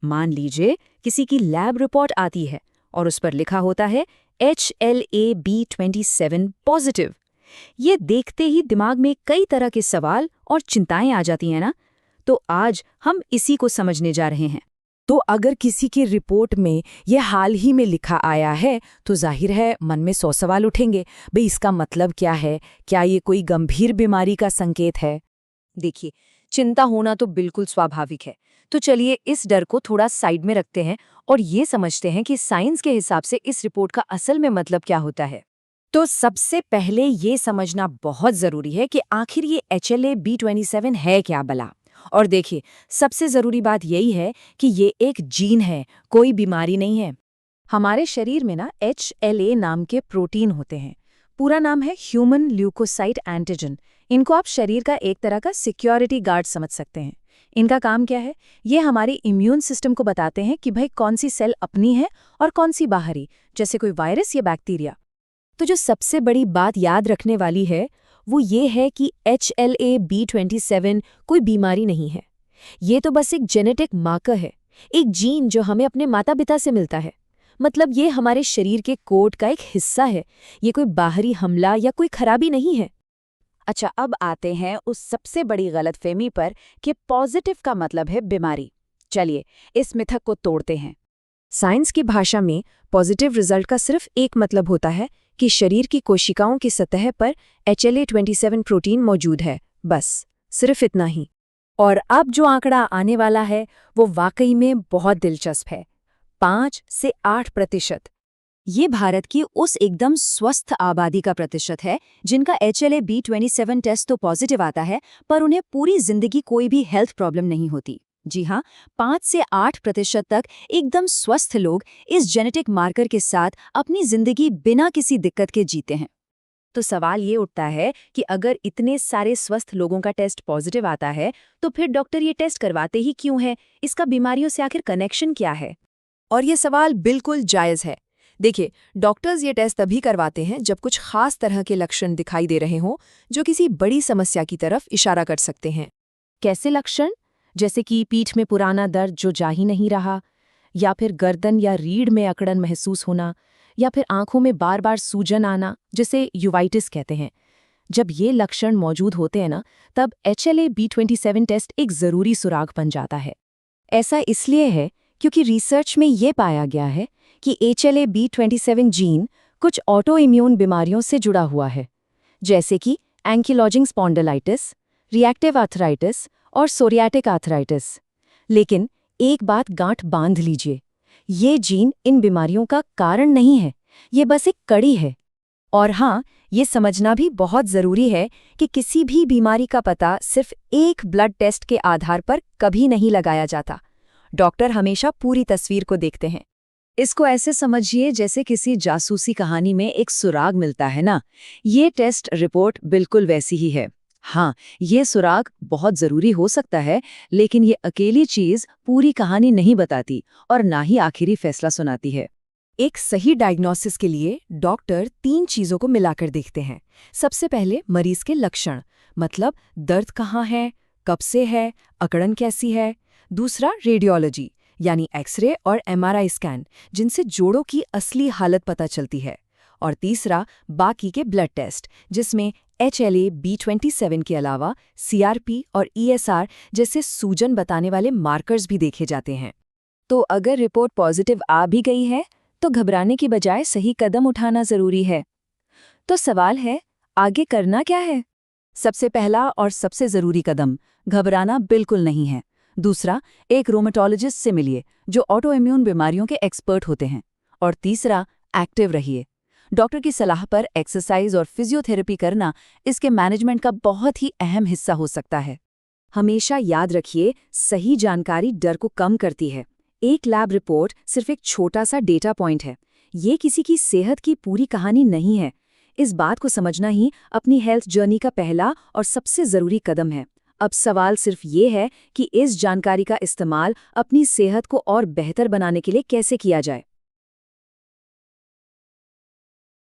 मान लीजिए किसी की लैब रिपोर्ट आती है और उस पर लिखा होता है HLA-B27 पॉजिटिव। ये देखते ही दिमाग में कई तरह के सवाल और चिंताएं आ जाती हैं ना। तो आज हम इसी को समझने जा रहे हैं। तो अगर किसी की रिपोर्ट में यह हाल ही में लिखा आया है तो जाहिर है मन में 100 सवाल उठेंगे। भाई इसका मतलब क्या है? क्या ये कोई गंभीर बीमारी का संकेत है? देखिए, चिंता होना तो बिल्कुल स्वाभाविक है। तो चलिए इस डर को थोड़ा साइड में रखते हैं और ये समझते हैं कि साइंस के हिसाब से इस रिपोर्ट का असल में मतलब क्या होता है। तो सबसे पहले ये समझना बहुत जरूरी है कि आखिर ये HLA-B27 है क्या भला। और देखिए, सबसे जरूरी बात यही है कि ये एक जीन है, कोई बीमारी नहीं है। हमारे शरीर में ना HLA नाम के प्रोटीन होते हैं। पूरा नाम है ह्यूमन ल्यूकोसाइट एंटीजन। इनको आप शरीर का एक तरह का सिक्योरिटी गार्ड समझ सकते हैं। इनका काम क्या है? ये हमारे इम्यून सिस्टम को बताते हैं कि भाई कौन सी सेल अपनी है और कौन सी बाहरी, जैसे कोई वायरस या बैक्टीरिया। तो जो सबसे बड़ी बात याद रखने वाली है वो ये है कि HLA-B27 कोई बीमारी नहीं है। ये तो बस एक जेनेटिक मार्कर है, एक जीन जो हमें अपने माता पिता से मिलता है। मतलब ये हमारे शरीर के कोड का एक हिस्सा है। ये कोई बाहरी हमला या कोई खराबी नहीं है। अच्छा, अब आते हैं उस सबसे बड़ी गलतफहमी पर कि पॉजिटिव का मतलब है बीमारी। चलिए इस मिथक को तोड़ते हैं। साइंस की भाषा में पॉजिटिव रिजल्ट का सिर्फ एक मतलब होता है कि शरीर की कोशिकाओं की सतह पर HLA-27 प्रोटीन मौजूद है, बस सिर्फ इतना ही। और अब जो आंकड़ा आने वाला है वो वाकई में बहुत दिलचस्प है, 5 से 8%। ये भारत की उस एकदम स्वस्थ आबादी का प्रतिशत है जिनका HLA-B27 टेस्ट तो पॉजिटिव आता है पर उन्हें पूरी जिंदगी कोई भी हेल्थ प्रॉब्लम नहीं होती। जी हाँ, 5 से 8% तक एकदम स्वस्थ लोग इस जेनेटिक मार्कर के साथ अपनी जिंदगी बिना किसी दिक्कत के जीते हैं। तो सवाल ये उठता है कि अगर इतने सारे स्वस्थ लोगों का टेस्ट पॉजिटिव आता है तो फिर डॉक्टर ये टेस्ट करवाते ही क्यों है? इसका बीमारियों से आखिर कनेक्शन क्या है? और ये सवाल बिल्कुल जायज़ है। देखिए, डॉक्टर्स ये टेस्ट तभी करवाते हैं जब कुछ खास तरह के लक्षण दिखाई दे रहे हों जो किसी बड़ी समस्या की तरफ इशारा कर सकते हैं। कैसे लक्षण? जैसे कि पीठ में पुराना दर्द जो जा ही नहीं रहा, या फिर गर्दन या रीढ़ में अकड़न महसूस होना, या फिर आंखों में बार बार सूजन आना, जिसे यूवाइटिस कहते हैं। जब ये लक्षण मौजूद होते हैं ना, तब HLA-B27 टेस्ट एक ज़रूरी सुराग बन जाता है। ऐसा इसलिए है क्योंकि रिसर्च में ये पाया गया है कि HLA-B27 जीन कुछ ऑटो इम्यून बीमारियों से जुड़ा हुआ है, जैसे कि एंकिलॉजिंग स्पॉन्डिलाइटिस, रिएक्टिव आर्थराइटिस और सोरियाटिक आर्थराइटिस। लेकिन एक बात गांठ बांध लीजिए, ये जीन इन बीमारियों का कारण नहीं है, ये बस एक कड़ी है। और हाँ, ये समझना भी बहुत ज़रूरी है कि किसी भी बीमारी का पता सिर्फ एक ब्लड टेस्ट के आधार पर कभी नहीं लगाया जाता। डॉक्टर हमेशा पूरी तस्वीर को देखते हैं। इसको ऐसे समझिए जैसे किसी जासूसी कहानी में एक सुराग मिलता है ना, ये टेस्ट रिपोर्ट बिल्कुल वैसी ही है। हाँ, ये सुराग बहुत ज़रूरी हो सकता है, लेकिन ये अकेली चीज़ पूरी कहानी नहीं बताती और ना ही आखिरी फैसला सुनाती है। एक सही डायग्नोसिस के लिए डॉक्टर 3 चीज़ों को मिलाकर देखते हैं। सबसे पहले मरीज के लक्षण, मतलब दर्द कहाँ है, कब से है, अकड़न कैसी है। दूसरा रेडियोलॉजी, यानी एक्सरे और MRI स्कैन, जिनसे जोड़ों की असली हालत पता चलती है। और तीसरा बाकी के ब्लड टेस्ट, जिसमें HLA-B27 के अलावा CRP और ESR जैसे सूजन बताने वाले मार्कर्स भी देखे जाते हैं। तो अगर रिपोर्ट पॉजिटिव आ भी गई है तो घबराने की बजाय सही कदम उठाना ज़रूरी है। तो सवाल है, आगे करना क्या है? सबसे पहला और सबसे ज़रूरी कदम घबराना बिल्कुल नहीं है। दूसरा, एक रोमेटोलॉजिस्ट से मिलिए जो ऑटो इम्यून बीमारियों के एक्सपर्ट होते हैं। और तीसरा, एक्टिव रहिए। डॉक्टर की सलाह पर एक्सरसाइज और फिजियोथेरेपी करना इसके मैनेजमेंट का बहुत ही अहम हिस्सा हो सकता है। हमेशा याद रखिए, सही जानकारी डर को कम करती है। एक लैब रिपोर्ट सिर्फ एक छोटा सा डेटा पॉइंट है, ये किसी की सेहत की पूरी कहानी नहीं है। इस बात को समझना ही अपनी हेल्थ जर्नी का पहला और सबसे ज़रूरी कदम है। अब सवाल सिर्फ ये है कि इस जानकारी का इस्तेमाल अपनी सेहत को और बेहतर बनाने के लिए कैसे किया जाए।